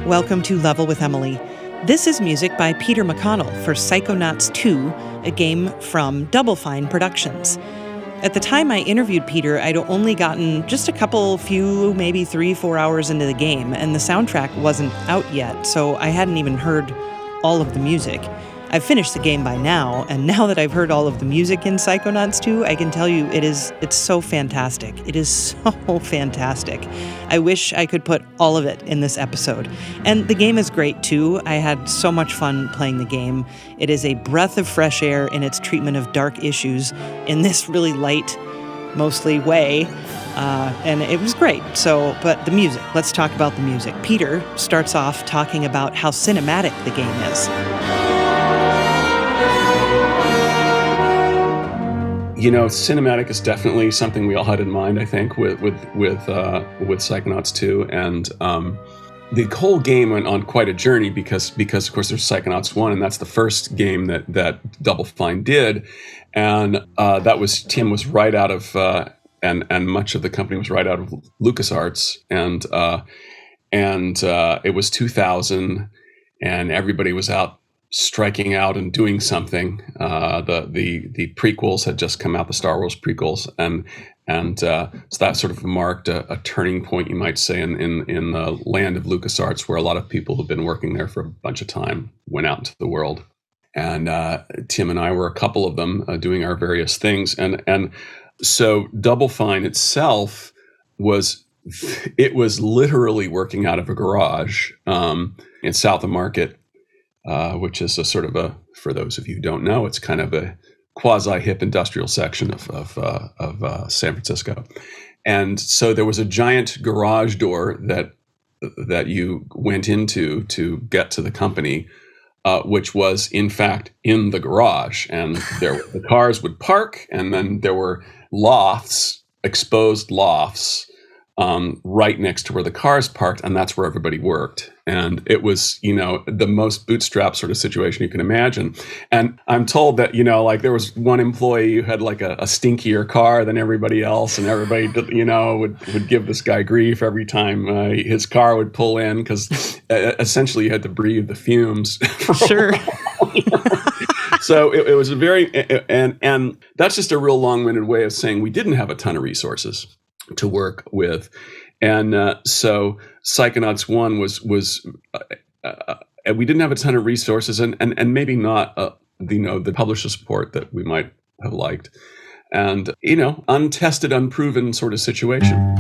Welcome to Level with Emily. This is music by Peter McConnell for Psychonauts 2, a game from Double Fine Productions. At the time I interviewed Peter, I'd only gotten just a few, maybe 3-4 hours into the game, and the soundtrack wasn't out yet, so I hadn't even heard all of the music. I've finished the game by now, and now that I've heard all of the music in Psychonauts 2, I can tell you it's so fantastic. It is so fantastic. I wish I could put all of it in this episode. And the game is great too. I had so much fun playing the game. It is a breath of fresh air in its treatment of dark issues in this really light, mostly way. And it was great. But the music, let's talk about the music. Peter starts off talking about how cinematic the game is. You know, cinematic is definitely something we all had in mind, I think, with Psychonauts 2, and the whole game went on quite a journey because of course there's Psychonauts 1, and that's the first game that Double Fine did, and Tim was right out of and much of the company was right out of LucasArts, and it was 2000, and everybody was out striking out and doing something. The prequels had just come out, the Star Wars prequels, and so that sort of marked a turning point, you might say, in the land of LucasArts, where a lot of people who've been working there for a bunch of time went out into the world. And Tim and I were a couple of them doing our various things, and so Double Fine itself was literally working out of a garage in South of Market. Which is a sort of for those of you who don't know, it's kind of a quasi-hip industrial section of San Francisco. And so there was a giant garage door that you went into to get to the company, which was in fact in the garage. And the cars would park, and then there were lofts, exposed lofts, right next to where the cars parked, and that's where everybody worked. And it was, the most bootstrap sort of situation you can imagine. And I'm told that, there was one employee who had like a stinkier car than everybody else, and everybody, would give this guy grief every time his car would pull in, because essentially you had to breathe the fumes. Sure. So it was a very, and that's just a real long-winded way of saying we didn't have a ton of resources to work with. And so Psychonauts 1 was we didn't have a ton of resources, and maybe not the publisher support that we might have liked, and untested, unproven sort of situation.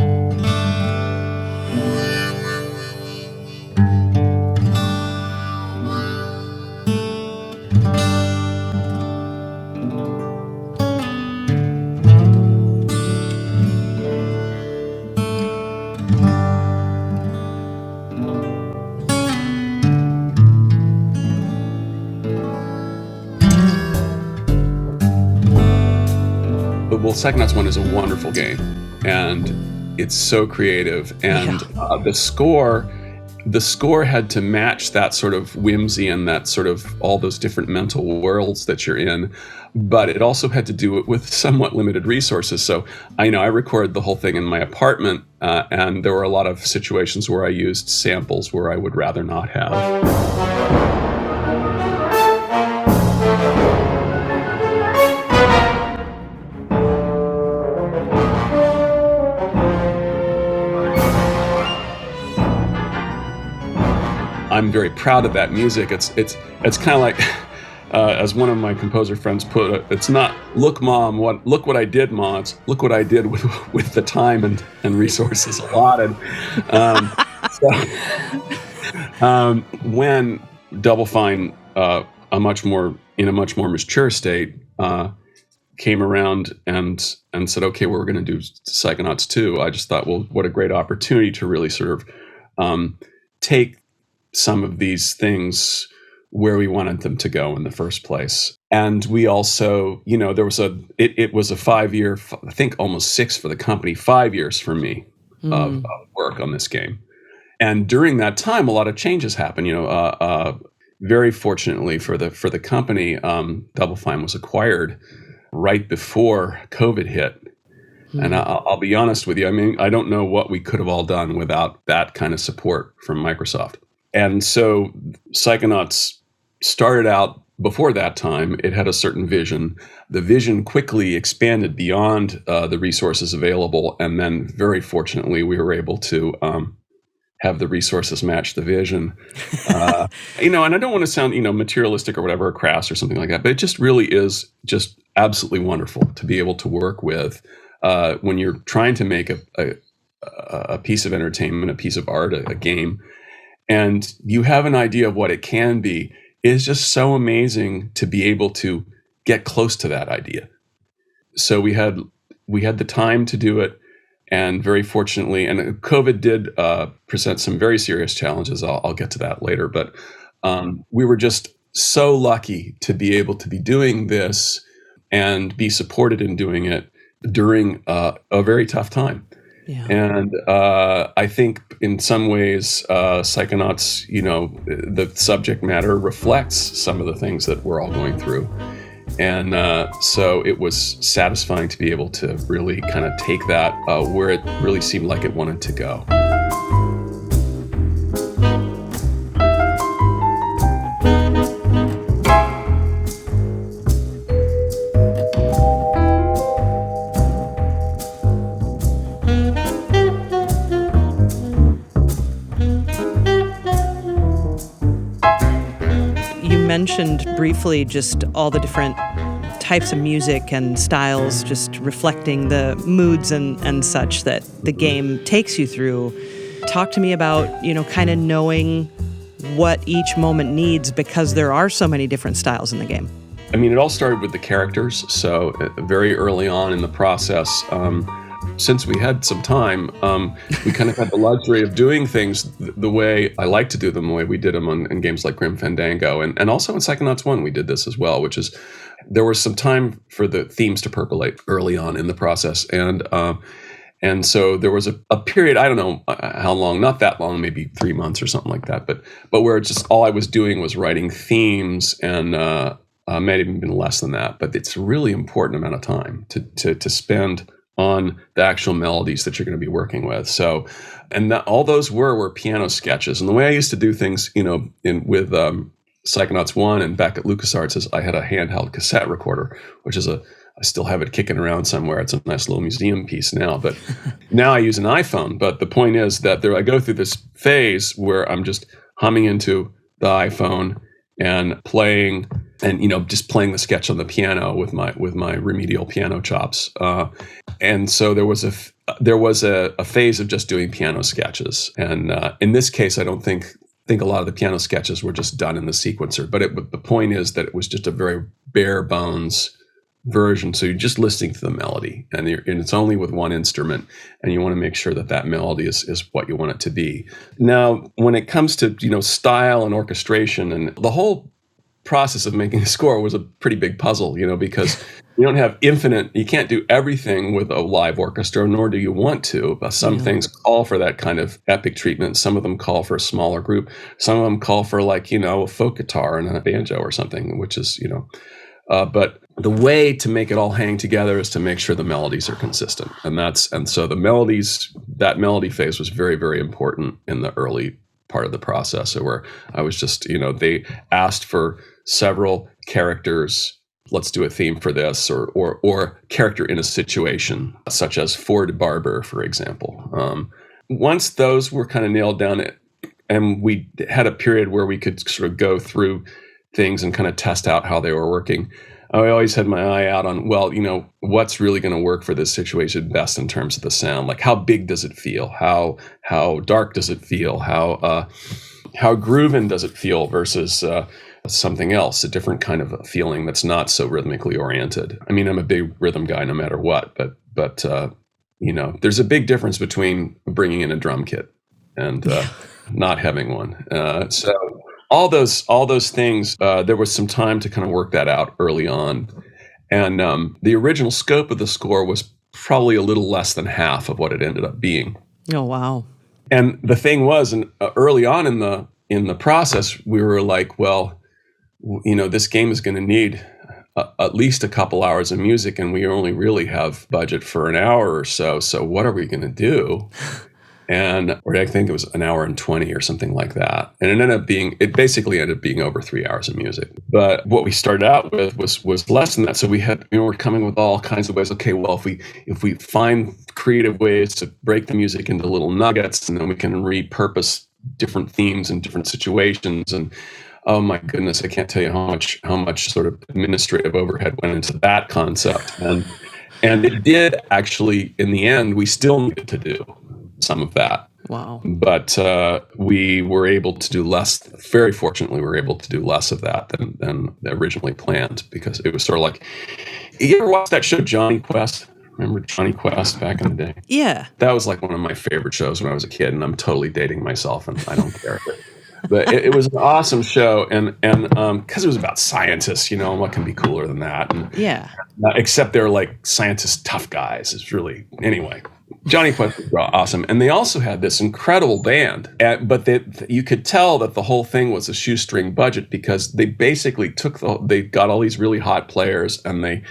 Well, Psychonauts 1 is a wonderful game, and it's so creative, and the score had to match that sort of whimsy and that sort of all those different mental worlds that you're in, but it also had to do it with somewhat limited resources. So I recorded the whole thing in my apartment, and there were a lot of situations where I used samples where I would rather not have. I'm very proud of that music. It's kind of like, as one of my composer friends put it, it's not look what I did, Ma. It's look what I did with the time and resources allotted. When Double Fine, in a much more mature state, came around and said, okay, we're going to do Psychonauts 2. I just thought, well, what a great opportunity to really sort of take some of these things where we wanted them to go in the first place. And we also, there was it was a 5-year, I think almost 6 for the company, 5 years for me of work on this game. And during that time, a lot of changes happened. Very fortunately for the company, Double Fine was acquired right before COVID hit. And I'll be honest with you, I mean, I don't know what we could have all done without that kind of support from Microsoft. And so Psychonauts started out, before that time, it had a certain vision. The vision quickly expanded beyond the resources available. And then very fortunately, we were able to have the resources match the vision. And I don't want to sound, materialistic or whatever, or crass or something like that, but it just really is just absolutely wonderful to be able to work with when you're trying to make a piece of entertainment, a piece of art, a game, and you have an idea of what it can be. It is just so amazing to be able to get close to that idea. So we had the time to do it. And very fortunately, and COVID did present some very serious challenges. I'll get to that later. But we were just so lucky to be able to be doing this and be supported in doing it during a very tough time. Yeah. And I think in some ways, Psychonauts, the subject matter reflects some of the things that we're all going through. And so it was satisfying to be able to really kind of take that where it really seemed like it wanted to go. You mentioned briefly just all the different types of music and styles, just reflecting the moods and such that the game takes you through. Talk to me about, kind of knowing what each moment needs, because there are so many different styles in the game. I mean, it all started with the characters. So very early on in the process, since we had some time, we kind of had the luxury of doing things the way I like to do them, the way we did them in games like Grim Fandango. And also in Psychonauts 1, we did this as well, which is there was some time for the themes to percolate early on in the process. And so there was a period, I don't know how long, not that long, maybe 3 months or something like that, but where just all I was doing was writing themes, and may have even been less than that. But it's a really important amount of time to spend on the actual melodies that you're going to be working with. So, and all those were piano sketches. And the way I used to do things, with Psychonauts 1 and back at LucasArts, is I had a handheld cassette recorder, which is I still have it kicking around somewhere. It's a nice little museum piece now, but now I use an iPhone. But the point is that I go through this phase where I'm just humming into the iPhone and playing, and just playing the sketch on the piano with my remedial piano chops. And so there was a phase of just doing piano sketches. And in this case, I don't think a lot of the piano sketches were just done in the sequencer. But the point is that it was just a very bare bones version. So you're just listening to the melody, and it's only with one instrument, and you want to make sure that melody is what you want it to be. Now, when it comes to style and orchestration, and the whole process of making a score was a pretty big puzzle, because you don't have you can't do everything with a live orchestra, nor do you want to. But some things call for that kind of epic treatment. Some of them call for a smaller group. Some of them call for a folk guitar and a banjo or something, which is, but the way to make it all hang together is to make sure the melodies are consistent. And so the melodies, that melody phase was very, very important in the early part of the process, where I was just, they asked for several characters. Let's do a theme for this, or character in a situation, such as Ford Barber, for example. Once those were kind of nailed down, and we had a period where we could sort of go through things and kind of test out how they were working, I always had my eye out on, what's really going to work for this situation best in terms of the sound. Like, how big does it feel? How dark does it feel? How grooven does it feel versus something else, a different kind of a feeling that's not so rhythmically oriented. I mean, I'm a big rhythm guy no matter what, but there's a big difference between bringing in a drum kit and not having one. So all those things, there was some time to kind of work that out early on. And the original scope of the score was probably a little less than half of what it ended up being. Oh, wow. And the thing was, early on in the process, we were like, this game is going to need at least a couple hours of music, and we only really have budget for an hour or so. So what are we going to do? or I think it was an hour and 20 or something like that. And it basically ended up being over 3 hours of music. But what we started out with was less than that. So we were coming with all kinds of ways. Okay, well, if we find creative ways to break the music into little nuggets, and then we can repurpose different themes and different situations. And oh my goodness, I can't tell you how much sort of administrative overhead went into that concept. And it did actually, in the end, we still needed to do some of that. Wow. But we were able to do less. Very fortunately, we were able to do less of that than originally planned, because it was sort of like, you ever watch that show, Johnny Quest? Remember Johnny Quest back in the day? Yeah. That was like one of my favorite shows when I was a kid, and I'm totally dating myself, and I don't care. But it was an awesome show, and because it was about scientists, and what can be cooler than that? And, yeah. Except they're like scientist tough guys. It's really, anyway. Johnny Quest was awesome, and they also had this incredible band. But you could tell that the whole thing was a shoestring budget, because they basically they got all these really hot players, and they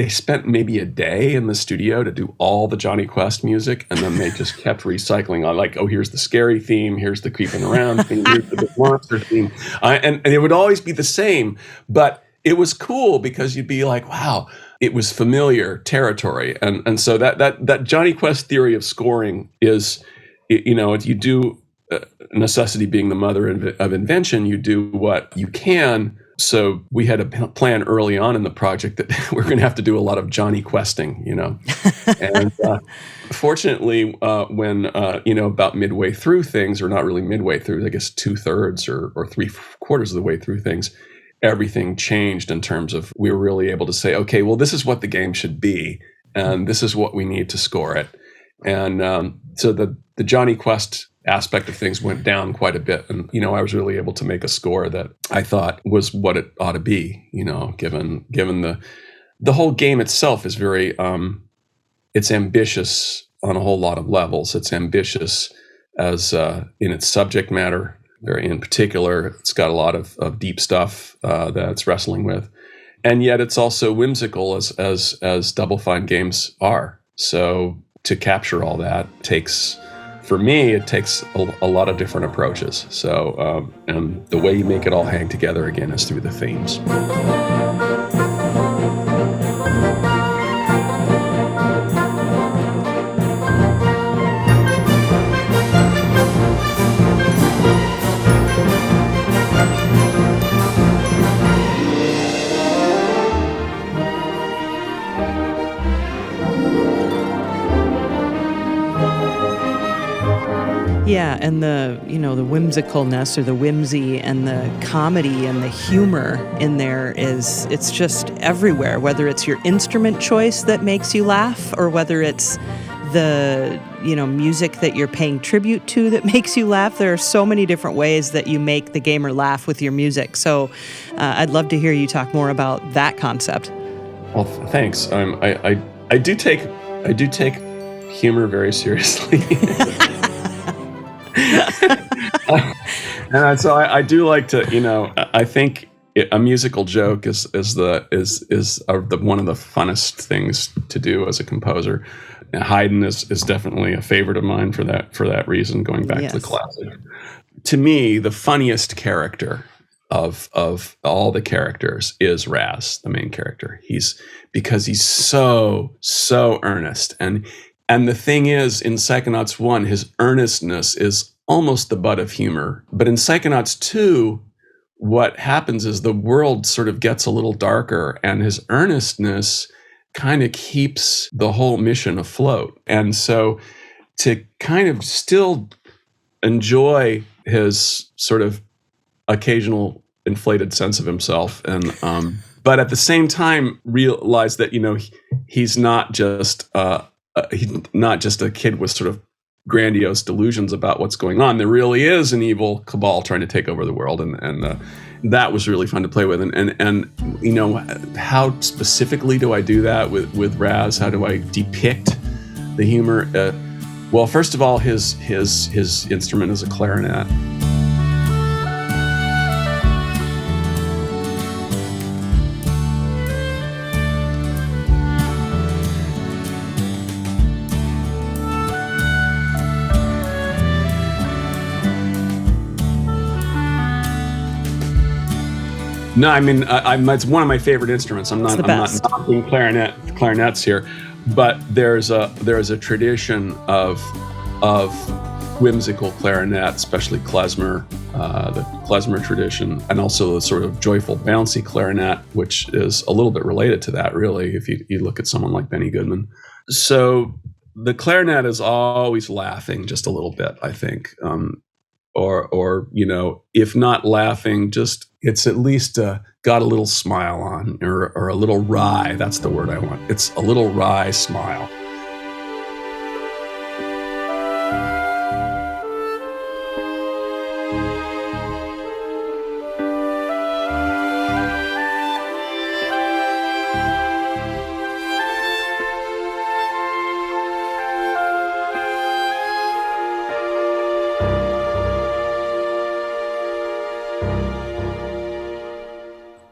spent maybe a day in the studio to do all the Johnny Quest music, and then they just kept recycling on, like, oh, here's the scary theme, here's the creeping around theme, here's the big monster theme, and it would always be the same, but it was cool because you'd be like, wow. It was familiar territory, and so that Johnny Quest theory of scoring is, you do necessity being the mother of invention. You do what you can. So we had a plan early on in the project that we're going to have to do a lot of Johnny Questing, And fortunately, when about midway through things, or not really midway through, I guess 2/3 or 3/4 of the way through things, everything changed in terms of, we were really able to say, okay, well, this is what the game should be, and this is what we need to score it. And so the Johnny Quest aspect of things went down quite a bit. And, I was really able to make a score that I thought was what it ought to be, given the whole game itself is very, it's ambitious on a whole lot of levels. It's ambitious as in its subject matter. Very in particular, it's got a lot of deep stuff that it's wrestling with, and yet it's also whimsical, as Double Fine games are. So to capture all that takes a lot of different approaches. So and the way you make it all hang together again is through the themes. Yeah, and the whimsicalness, or the whimsy, and the comedy and the humor in there it's just everywhere, whether it's your instrument choice that makes you laugh, or whether it's the music that you're paying tribute to that makes you laugh. There are so many different ways that you make the gamer laugh with your music. So I'd love to hear you talk more about that concept. Well, thanks. I do take humor very seriously. And so I do like to, I think a musical joke is one of the funnest things to do as a composer. And Haydn is definitely a favorite of mine for that reason, going back to the classic. To me, the funniest character of all the characters is Raz, the main character. Because he's so earnest, and the thing is, in Psychonauts 1, his earnestness is almost the butt of humor. But in Psychonauts 2, what happens is the world sort of gets a little darker, and his earnestness kind of keeps the whole mission afloat. And so to kind of still enjoy his sort of occasional inflated sense of himself, and but at the same time realize that he's not just a kid with sort of grandiose delusions about what's going on. There really is an evil cabal trying to take over the world, and that was really fun to play with. And how specifically do I do that with Raz? How do I depict the humor? Well, first of all, his instrument is a clarinet. No, I mean, it's one of my favorite instruments. I'm not knocking clarinets here, but there's a tradition of whimsical clarinet, especially klezmer, the klezmer tradition, and also the sort of joyful, bouncy clarinet, which is a little bit related to that, really, if you look at someone like Benny Goodman. So the clarinet is always laughing just a little bit, I think. Or if not laughing, just it's at least got a little smile on, or a little wry. That's the word I want. It's a little wry smile.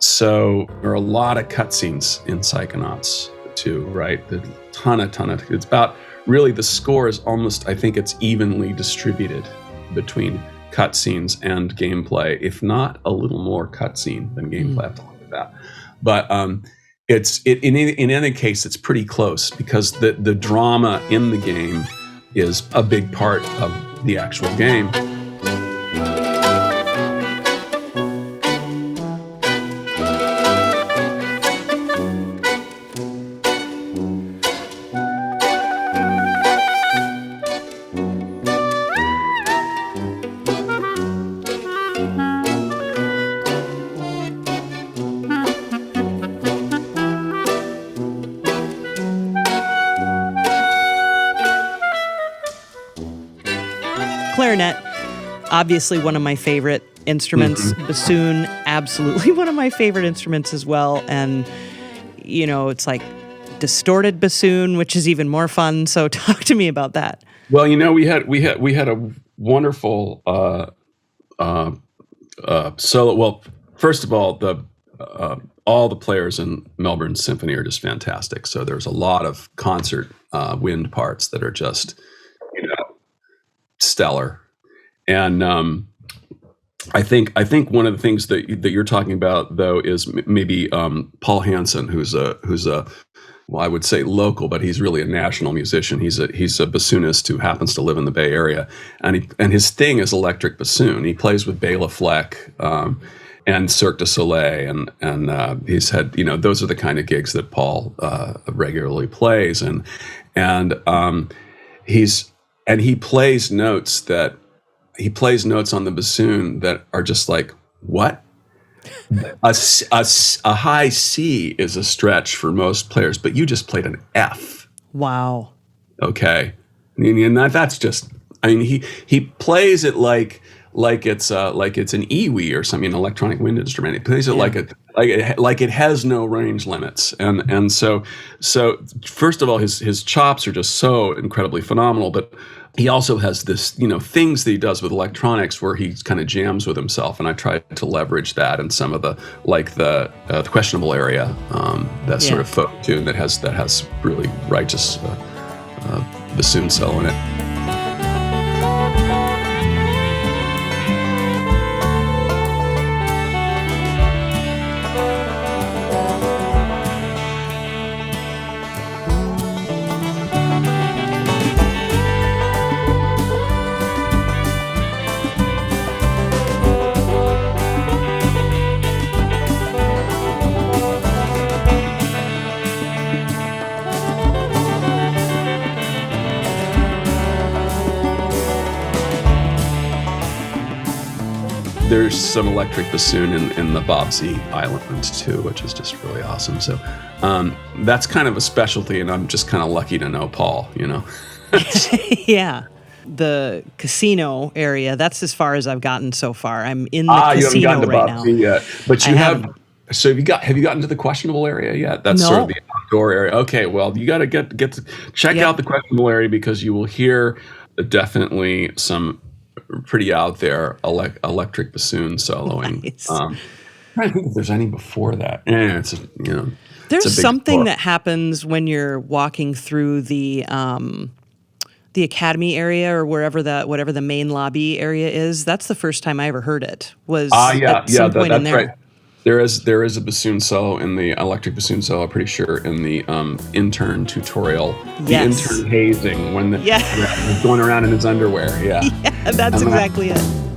So there are a lot of cutscenes in Psychonauts too, right? A ton of. It's about, really, the score is almost, I think it's evenly distributed between cutscenes and gameplay, if not a little more cutscene than gameplay. I have to look at that. But in any case, it's pretty close, because the drama in the game is a big part of the actual game. Clarinet, obviously one of my favorite instruments. Mm-hmm. Bassoon, absolutely one of my favorite instruments as well. And, it's like distorted bassoon, which is even more fun. So talk to me about that. Well, we had a wonderful solo. Well, first of all the players in Melbourne Symphony are just fantastic. So there's a lot of concert wind parts that are just, stellar. And I think one of the things that you're talking about, though, is maybe Paul Hansen, who's a well, I would say local, but he's really a national musician. He's a bassoonist who happens to live in the Bay Area, and his thing is electric bassoon. He plays with Bela Fleck and Cirque du Soleil, and he's had, those are the kind of gigs that Paul regularly plays, and he plays notes on the bassoon that are just like, what? A high C is a stretch for most players, but you just played an F. Wow. Okay. And that's just, he plays it like it's an EWI or something, an electronic wind instrument. He plays it like it has no range limits. And so first of all, his chops are just so incredibly phenomenal, but he also has this, things that he does with electronics where he kind of jams with himself, and I try to leverage that in some of the questionable area, sort of folk tune that has really righteous bassoon solo in it. There's some electric bassoon in the Bobsey Island too, which is just really awesome. So that's kind of a specialty, and I'm just kind of lucky to know Paul, Yeah. The casino area, that's as far as I've gotten so far. I'm in the casino you haven't gotten to right Bobsey now. Yet. But you have. So have you gotten to the questionable area yet? That's sort of the outdoor area. Okay, well, you got to get to check out the questionable area, because you will hear definitely some pretty out there electric bassoon soloing. Nice. I don't think if there's any before that. There's something that happens when you're walking through the academy area, or whatever the main lobby area is. That's the first time I ever heard it. Was at some point in there. Right. There is a bassoon solo in the electric bassoon solo, I'm pretty sure, in the intern tutorial. The intern hazing when the he's going around in his underwear. Yeah, yeah, that's exactly it.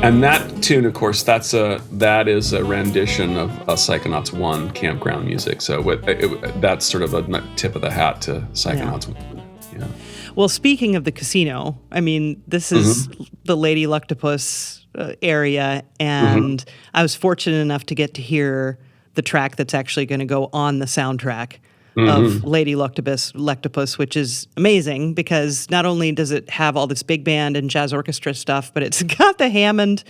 And that tune, of course, that is a rendition of Psychonauts 1 campground music. So that's sort of a tip of the hat to Psychonauts 1. Yeah. Well, speaking of the casino, I mean, this is the Lady Lucktopus area, and I was fortunate enough to get to hear the track that's actually going to go on the soundtrack of Lady Lucktopus, which is amazing because not only does it have all this big band and jazz orchestra stuff, but it's got the Hammond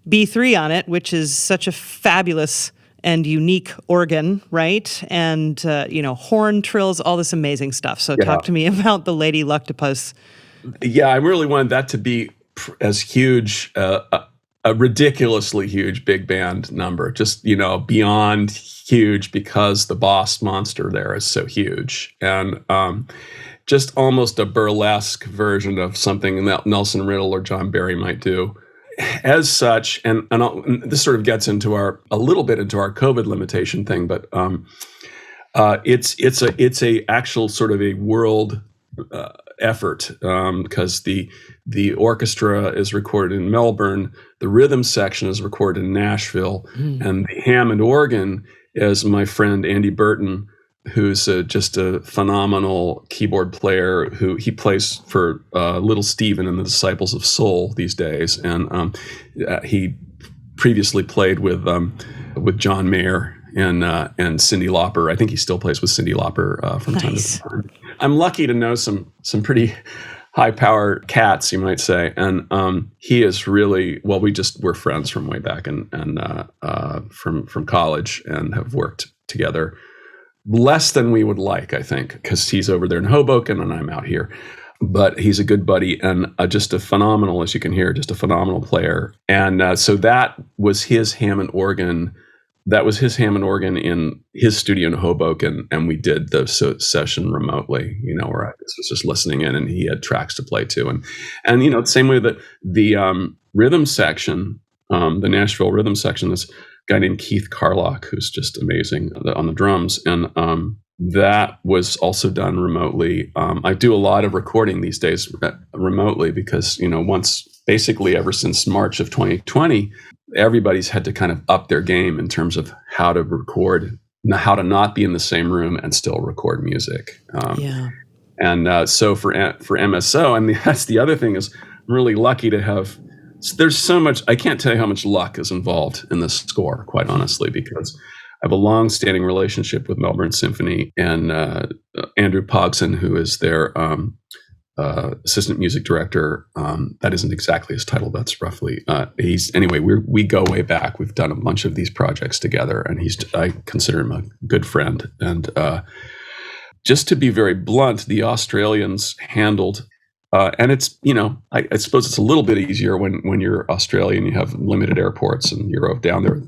B3 on it, which is such a fabulous and unique organ, right? And, horn trills, all this amazing stuff. So talk to me about the Lady Lucktopus. Yeah, I really wanted that to be as huge, a ridiculously huge big band number, just, beyond huge because the boss monster there is so huge. And just almost a burlesque version of something that Nelson Riddle or John Barry might do. As such, and this sort of gets into a little bit into our COVID limitation thing, but it's a actual sort of a world effort because the orchestra is recorded in Melbourne, the rhythm section is recorded in Nashville, and the Hammond organ is my friend Andy Burton, who's just a phenomenal keyboard player. Who he plays for Little Steven and the Disciples of Soul these days, and he previously played with John Mayer and Cyndi Lauper. I think he still plays with Cyndi Lauper from time to time. I'm lucky to know some pretty high-power cats, you might say, and he is really we're friends from way back and from college and have worked together less than we would like, I think, because he's over there in Hoboken and I'm out here. But he's a good buddy and just a phenomenal, as you can hear, just a phenomenal player. And so that was his Hammond organ. That was his Hammond organ in his studio in Hoboken, and we did the session remotely, where I was just listening in, and he had tracks to play to, and the same way that the rhythm section, the Nashville rhythm section, this guy named Keith Carlock, who's just amazing on the drums, and that was also done remotely. I do a lot of recording these days remotely because basically ever since March of 2020. Everybody's had to kind of up their game in terms of how to record, how to not be in the same room and still record music. And so for MSO, and that's the other thing is I'm really lucky to have. There's so much. I can't tell you how much luck is involved in this score, quite honestly, because I have a long-standing relationship with Melbourne Symphony and Andrew Pogson, who is their assistant music director. That isn't exactly his title. That's roughly. We go way back. We've done a bunch of these projects together, and I consider him a good friend. And just to be very blunt, the Australians handled, and it's I suppose it's a little bit easier when you're Australian. You have limited airports and you're down there,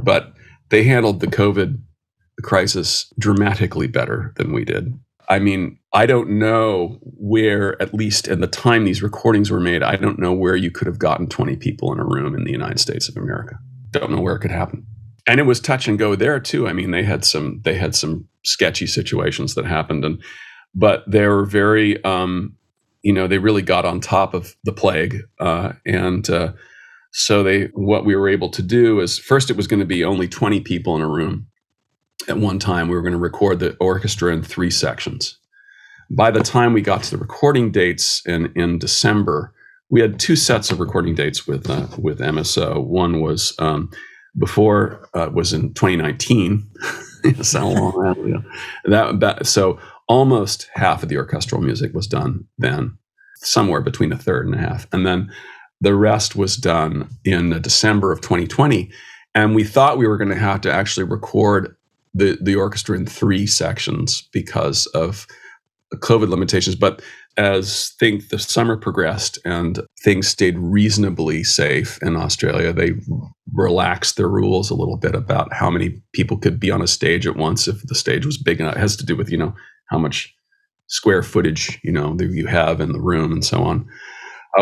but they handled the COVID crisis dramatically better than we did. I mean, I don't know where, at least at the time these recordings were made, I don't know where you could have gotten 20 people in a room in the United States of America. Don't know where it could happen. And it was touch and go there too. I mean, they had some sketchy situations that happened, but they were very, they really got on top of the plague. So what we were able to do is, first it was going to be only 20 people in a room. At one time, we were going to record the orchestra in 3 sections. By the time we got to the recording dates in December, we had 2 sets of recording dates with MSO. One was was in 2019. That's how long so almost half of the orchestral music was done then, somewhere between a third and a half, and then the rest was done in December of 2020. And we thought we were going to have to actually record the orchestra in 3 sections because of COVID limitations. But as the summer progressed and things stayed reasonably safe in Australia, they relaxed their rules a little bit about how many people could be on a stage at once if the stage was big enough. It has to do with, how much square footage, that you have in the room and so on.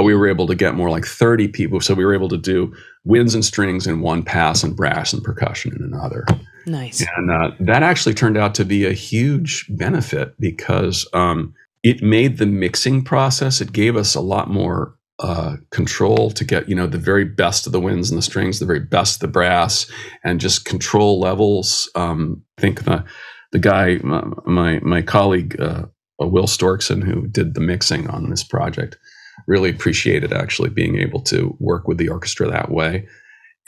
We were able to get more like 30 people. So we were able to do winds and strings in one pass and brass and percussion in another. Nice. And that actually turned out to be a huge benefit because it made the mixing process, it gave us a lot more control to get, the very best of the winds and the strings, the very best of the brass, and just control levels. I think the guy, my colleague, Will Storkson, who did the mixing on this project, really appreciated actually being able to work with the orchestra that way.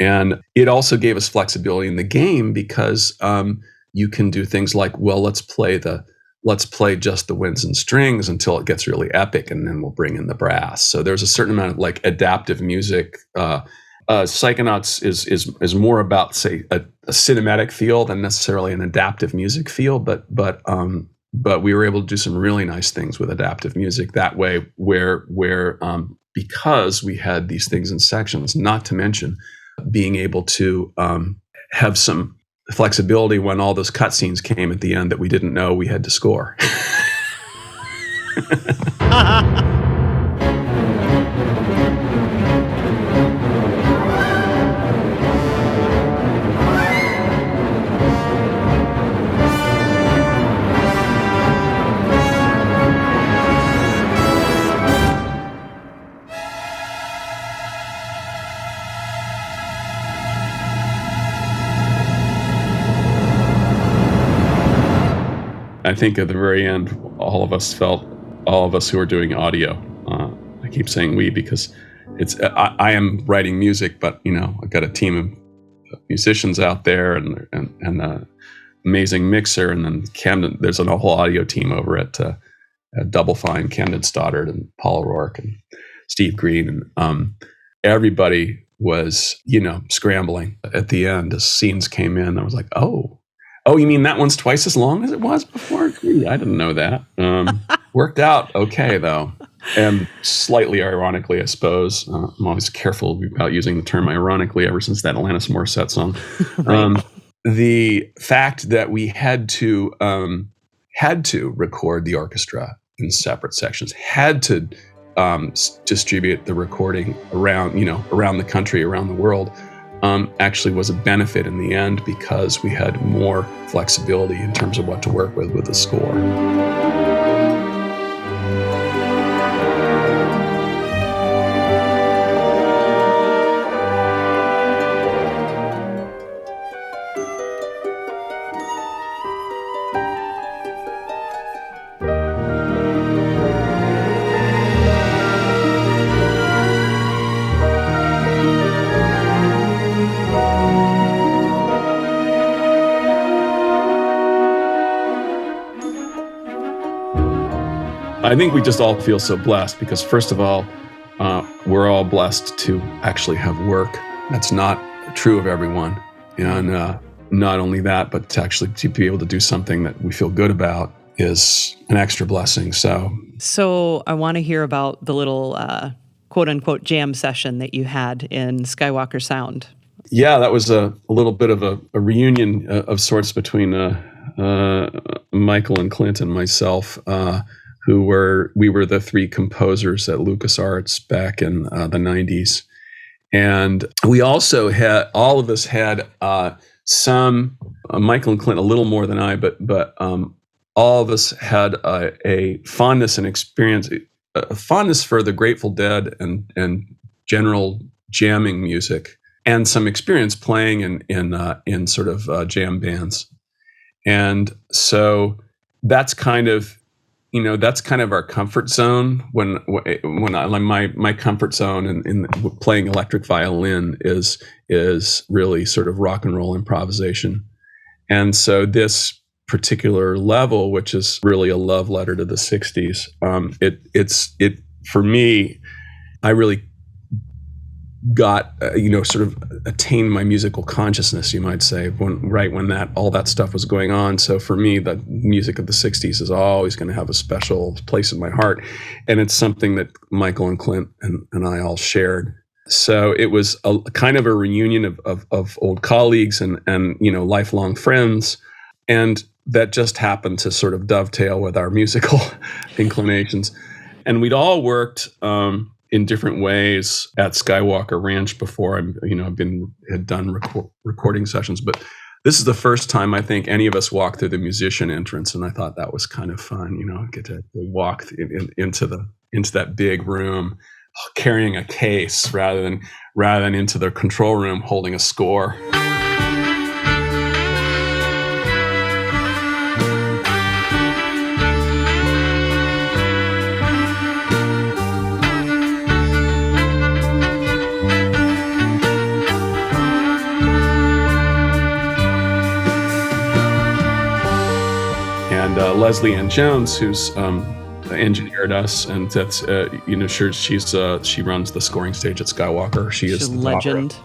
And it also gave us flexibility in the game because you can do things like, well, let's play just the winds and strings until it gets really epic, and then we'll bring in the brass. So there's a certain amount of like adaptive music. Psychonauts is more about, say, a cinematic feel than necessarily an adaptive music feel, but we were able to do some really nice things with adaptive music that way, where because we had these things in sections, not to mention being able to have some flexibility when all those cutscenes came at the end that we didn't know we had to score. I think at the very end, all of us who are doing audio, I keep saying we because I am writing music, but I've got a team of musicians out there and an amazing mixer, and then Camden. There's a whole audio team over at Double Fine, Camden Stoddard and Paul O'Rourke and Steve Green, and everybody was scrambling at the end as scenes came in. I was like, Oh, you mean that one's twice as long as it was before? Gee, I didn't know that. Worked out okay, though. And slightly ironically, I suppose. I'm always careful about using the term ironically ever since that Alanis Morissette song. Right. The fact that we had to record the orchestra in separate sections, had to distribute the recording around the country, around the world, actually was a benefit in the end because we had more flexibility in terms of what to work with the score. I think we just all feel so blessed because, first of all, we're all blessed to actually have work. That's not true of everyone. And not only that, but to be able to do something that we feel good about is an extra blessing. So I want to hear about the little quote-unquote jam session that you had in Skywalker Sound. Yeah, that was a little bit of a reunion of sorts between Michael and Clint and myself, we were the 3 composers at LucasArts back in the 90s. And we also had, all of us had some, Michael and Clint a little more than I, but all of us had a fondness and experience, a fondness for the Grateful Dead and general jamming music, and some experience playing in sort of jam bands. And so that's kind of our comfort zone. When my comfort zone in playing electric violin is really sort of rock and roll improvisation. And so this particular level, which is really a love letter to the 60s, it for me, I really got sort of attained my musical consciousness, you might say, when that all that stuff was going on. So for me, the music of the 60s is always going to have a special place in my heart, and it's something that Michael and Clint and I all shared. So it was a kind of a reunion of old colleagues and lifelong friends, and that just happened to sort of dovetail with our musical inclinations. And we'd all worked in different ways at Skywalker Ranch before. Had done recording sessions, but this is the first time I think any of us walked through the musician entrance, and I thought that was kind of fun. Get to walk into that big room, carrying a case rather than into the control room holding a score. Leslie Ann Jones, who's engineered us, and that's she runs the scoring stage at Skywalker. She's a legend.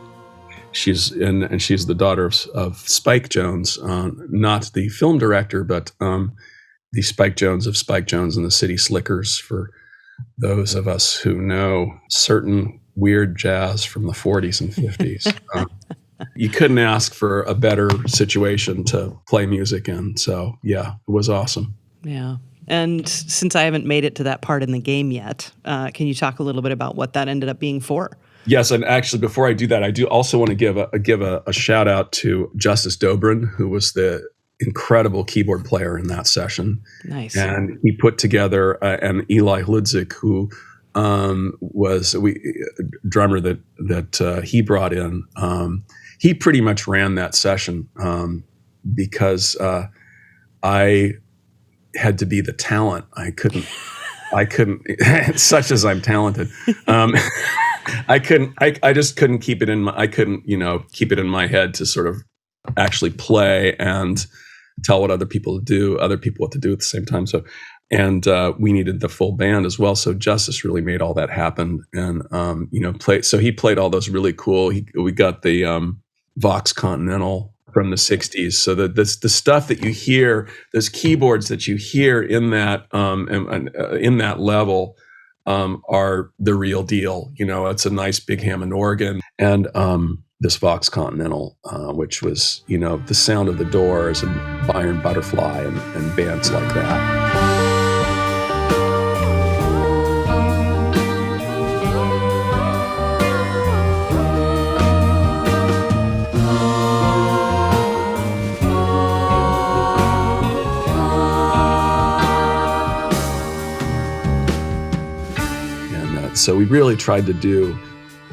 She's the daughter of Spike Jones, not the film director, but the Spike Jones of Spike Jones and the City Slickers. For those of us who know certain weird jazz from the 40s and 50s. You couldn't ask for a better situation to play music in. So, yeah, it was awesome. Yeah. And since I haven't made it to that part in the game yet, can you talk a little bit about what that ended up being for? Yes, and actually, before I do that, I do also want to give a shout out to Justice Dobrin, who was the incredible keyboard player in that session. Nice. And he put together, and Eli Ludzik, who was a drummer that he brought in. He pretty much ran that session because I had to be the talent. I couldn't, such as I'm talented. I just couldn't keep it in keep it in my head to sort of actually play and tell what other people what to do at the same time. So, and we needed the full band as well. So Justice really made all that happen, and So he played all those really cool. We got the Vox Continental from the 60s. So the stuff that you hear, those keyboards that you hear in that in that level are the real deal. It's a nice big Hammond organ, and this Vox Continental, which was the sound of the Doors and Byron Butterfly and bands like that. So we really tried to do,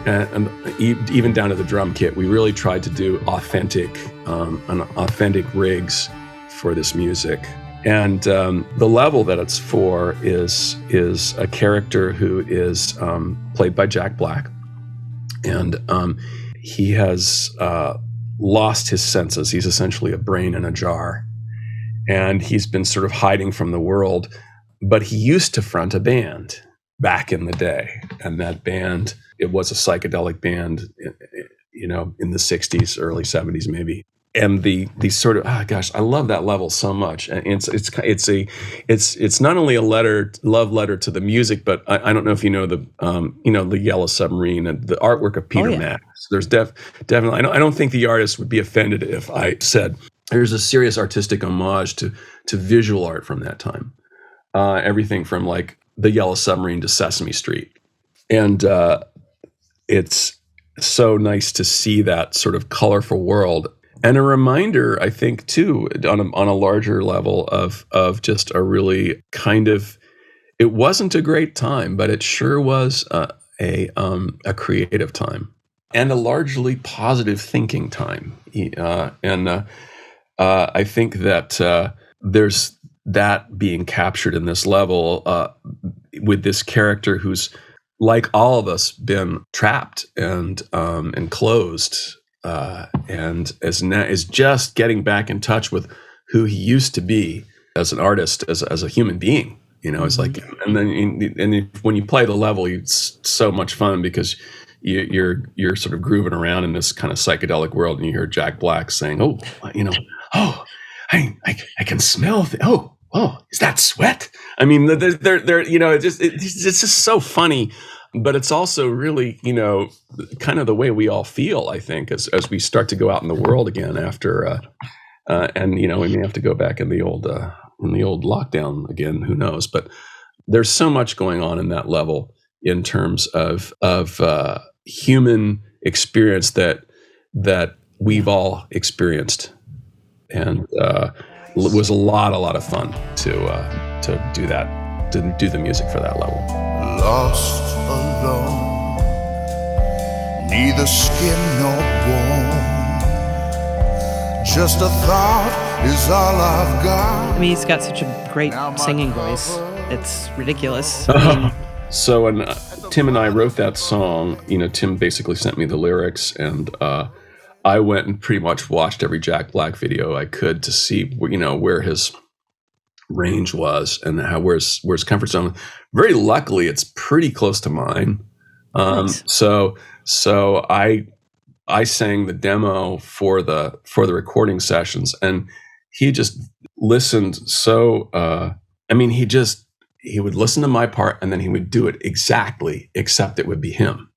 and even down to the drum kit, we really tried to do authentic rigs for this music. And the level that it's for is a character who is played by Jack Black, and he has lost his senses. He's essentially a brain in a jar, and he's been sort of hiding from the world. But he used to front a band back in the day, and that band, it was a psychedelic band, in the 60s, early 70s maybe. And the sort of, I love that level so much. And it's not only a love letter to the music, but I don't know if you know the Yellow Submarine and the artwork of Peter Max. There's definitely, I don't think the artist would be offended if I said there's a serious artistic homage to visual art from that time. Everything from like the Yellow Submarine to Sesame Street. And it's so nice to see that sort of colorful world. And a reminder, I think, too, on a larger level of just a really kind of, it wasn't a great time, but it sure was a creative time and a largely positive thinking time. I think that there's that being captured in this level with this character who's, like all of us, been trapped and closed, and is just getting back in touch with who he used to be as an artist, as a human being. It's like, and then when you play the level, it's so much fun because you're sort of grooving around in this kind of psychedelic world, and you hear Jack Black saying, "Oh, I can smell. Oh, is that sweat?" I mean, they're it's just so funny, but it's also really kind of the way we all feel. I think as we start to go out in the world again after, and we may have to go back in the old lockdown again. Who knows? But there's so much going on in that level in terms of human experience that we've all experienced, and it was a lot of fun to do that, to do the music for that level. Lost alone, neither skin nor bone, just a thought is all I've got. I mean, he's got such a great singing voice. It's ridiculous. So when Tim and I wrote that song, Tim basically sent me the lyrics, and I went and pretty much watched every Jack Black video I could to see, where his range was and where his comfort zone. Very luckily, it's pretty close to mine. Nice. So I sang the demo for the recording sessions, and he just listened. So he would listen to my part, and then he would do it exactly, except it would be him.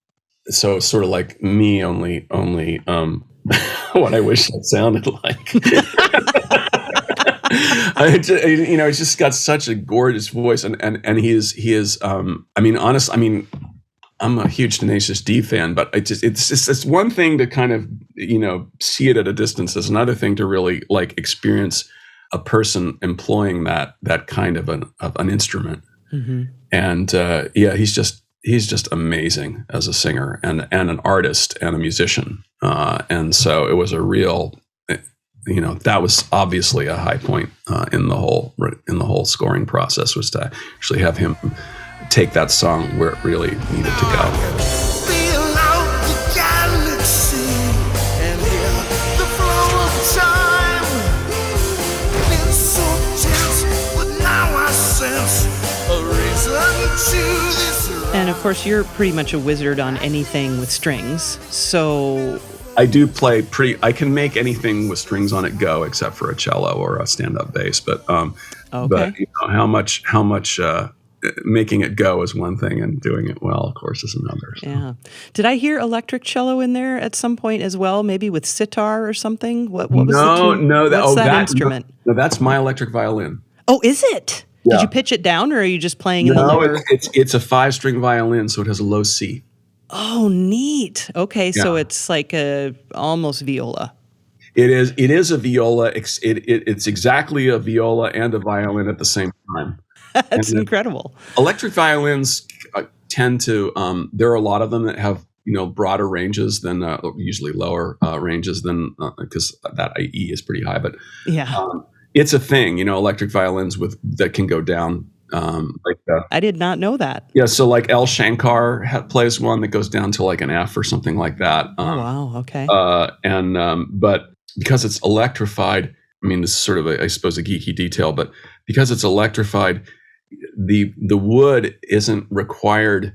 So it's sort of like me, only what I wish it sounded like. He's just got such a gorgeous voice, and he is. I'm a huge Tenacious D fan, but it's one thing to kind of see it at a distance. It's another thing to really like experience a person employing that kind of an instrument. Mm-hmm. And he's just amazing as a singer and an artist and a musician. And so it was a real, that was obviously a high point in the whole scoring process, was to actually have him take that song where it really needed to go. And of course, you're pretty much a wizard on anything with strings. So I do play I can make anything with strings on it go, except for a cello or a stand-up bass. But okay. But how much making it go is one thing, and doing it well, of course, is another. So. Yeah. Did I hear electric cello in there at some point as well? Maybe with sitar or something? What was that instrument? No, that's my electric violin. Oh, is it? Yeah. Did you pitch it down, or are you just playing in the lower? No, it's a 5-string violin, so it has a low C. Oh, neat. Okay, Yeah. so it's like almost viola. It is a viola. It's exactly a viola and a violin at the same time. That's incredible. Electric violins tend to. There are a lot of them that have broader ranges than usually lower ranges than because that E is pretty high. But yeah, it's a thing. Electric violins that can go down. I did not know that. Yeah, so like El Shankar plays one that goes down to like an F or something like that. Oh wow, okay. But because it's electrified, I mean, this is sort of I suppose a geeky detail, but because it's electrified, the wood isn't required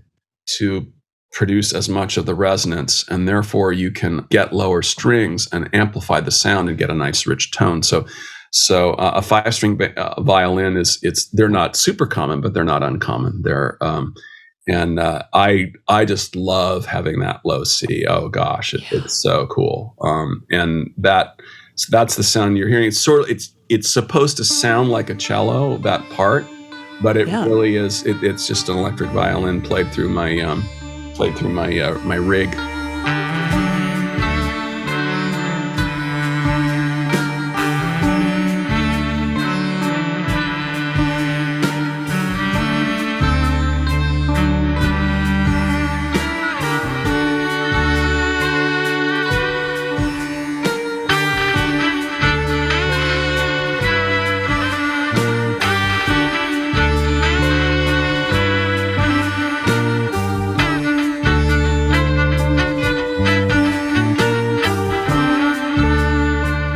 to produce as much of the resonance, and therefore you can get lower strings and amplify the sound and get a nice rich tone. So a 5-string violin they're not super common, but they're not uncommon. I just love having that low C. Oh gosh, it's so cool. And that's the sound you're hearing. It's supposed to sound like a cello, that part, but it really is. It's just an electric violin played through my my rig.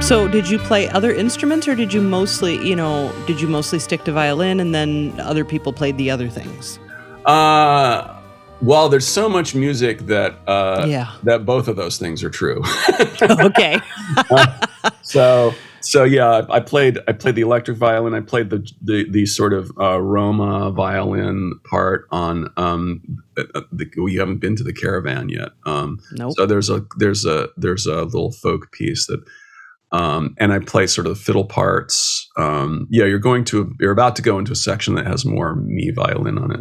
So did you play other instruments, or did you mostly stick to violin and then other people played the other things? Well, there's so much music that that both of those things are true. Okay. So yeah, I played the electric violin. I played the sort of Roma violin part on. You haven't been to the Caravan yet. Nope. So there's a little folk piece that. And I play sort of the fiddle parts. You're about to go into a section that has more me violin on it.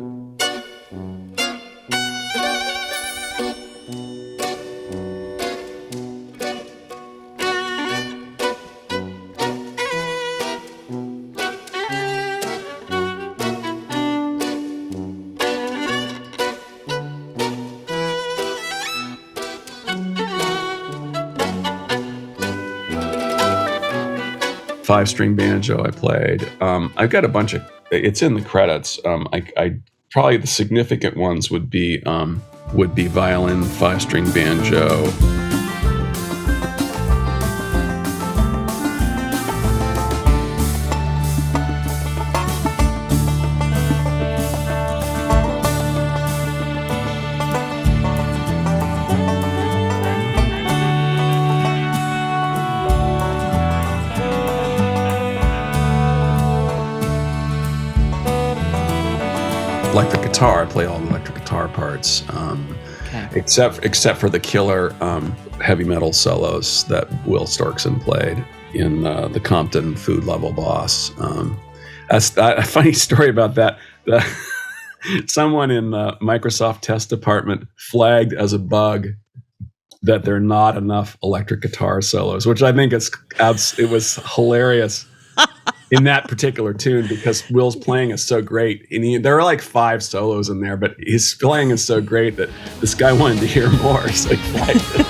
5-string banjo I played. I've got a bunch of, it's in the credits. I probably the significant ones would be violin, 5-string banjo. Electric guitar, I play all the electric guitar parts, except for the killer heavy metal solos that Will Storkson played in the Compton Food Level Boss. That's a funny story about that. Someone in the Microsoft test department flagged as a bug that there are not enough electric guitar solos, which I think it was hilarious. In that particular tune, because Will's playing is so great, and there are like 5 solos in there, but his playing is so great that this guy wanted to hear more, so he flagged it.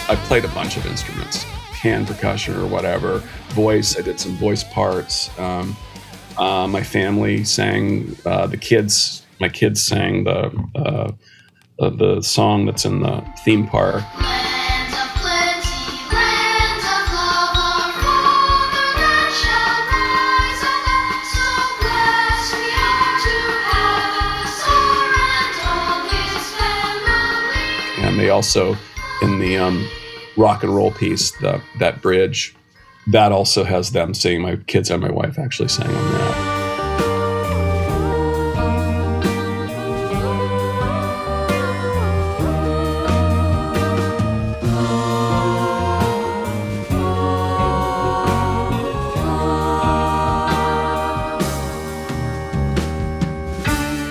I played a bunch of instruments, hand percussion or whatever, voice. I did some voice parts. My family sang. My kids sang the song that's in the theme part. And they also, in the rock and roll piece, that bridge, that also has them singing. My kids and my wife actually sang on that.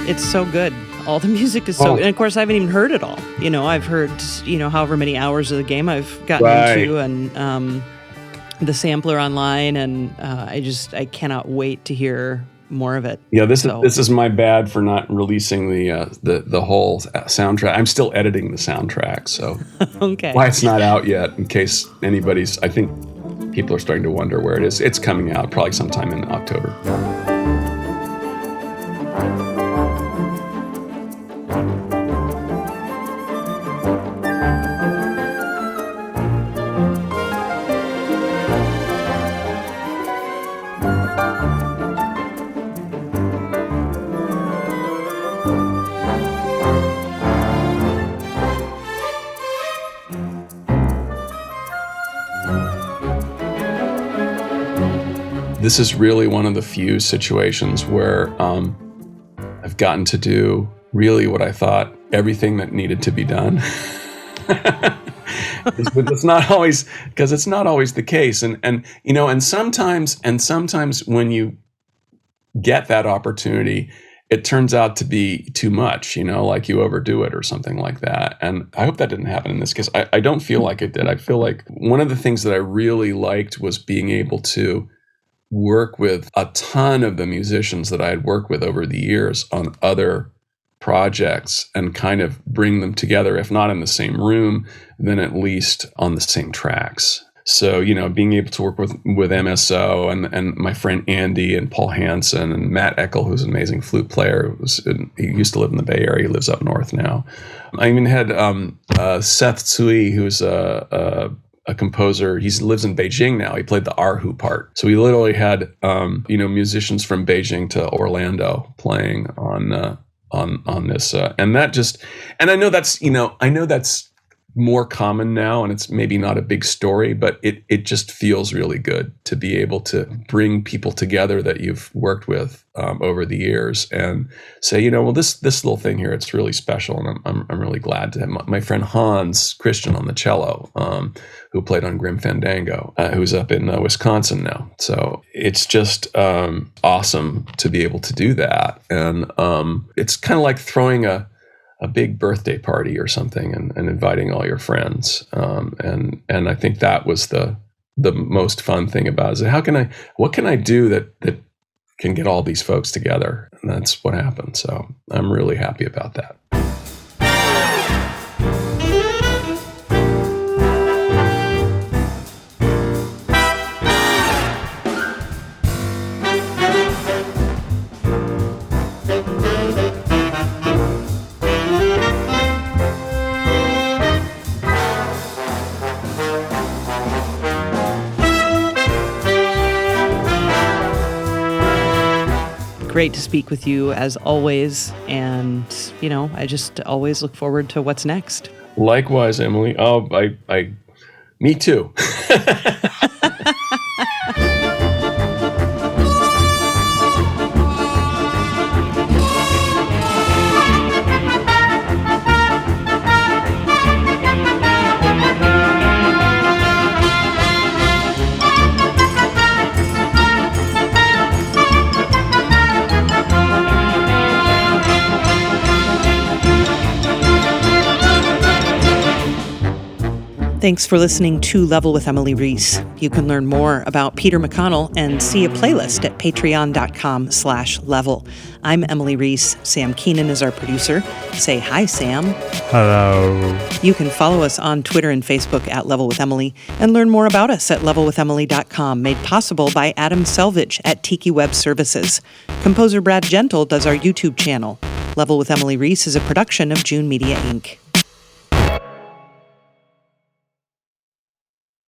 It's so good. All the music is so good. And of course, I haven't even heard it all. I've heard, however many hours of the game I've gotten into, and the sampler online, and I cannot wait to hear more of it. Yeah, this is my bad for not releasing the whole soundtrack. I'm still editing the soundtrack, so okay. Why it's not out yet, in case anybody's, I think people are starting to wonder where it is. It's coming out probably sometime in October. This is really one of the few situations where I've gotten to do really what I thought everything that needed to be done. It's not always the case, and sometimes when you get that opportunity, it turns out to be too much, like you overdo it or something like that. And I hope that didn't happen in this case. I don't feel like it did. I feel like one of the things that I really liked was being able to work with a ton of the musicians that I had worked with over the years on other projects and kind of bring them together, if not in the same room, then at least on the same tracks. So, being able to work with MSO and my friend Andy and Paul Hansen and Matt Eckel, who's an amazing flute player. He used to live in the Bay Area. He lives up north now. I even had Seth Tsui, who's a composer. He lives in Beijing now. He played the Erhu part. So we literally had, musicians from Beijing to Orlando playing on this. And I know that's more common now, and it's maybe not a big story, but it just feels really good to be able to bring people together that you've worked with over the years and say, this little thing here, it's really special, and I'm really glad to have my friend Hans Christian on the cello, who played on Grim Fandango, who's up in Wisconsin now. So it's just awesome to be able to do that, and it's kind of like throwing a big birthday party or something and inviting all your friends. And I think that was the most fun thing about it. Is what can I do that can get all these folks together? And that's what happened. So I'm really happy about that. Great to speak with you as always. And, I just always look forward to what's next. Likewise, Emily. Oh, me too. Thanks for listening to Level with Emily Reese. You can learn more about Peter McConnell and see a playlist at patreon.com/level. I'm Emily Reese. Sam Keenan is our producer. Say hi, Sam. Hello. You can follow us on Twitter and Facebook at Level with Emily and learn more about us at levelwithemily.com, made possible by Adam Selvage at Tiki Web Services. Composer Brad Gentle does our YouTube channel. Level with Emily Reese is a production of June Media, Inc.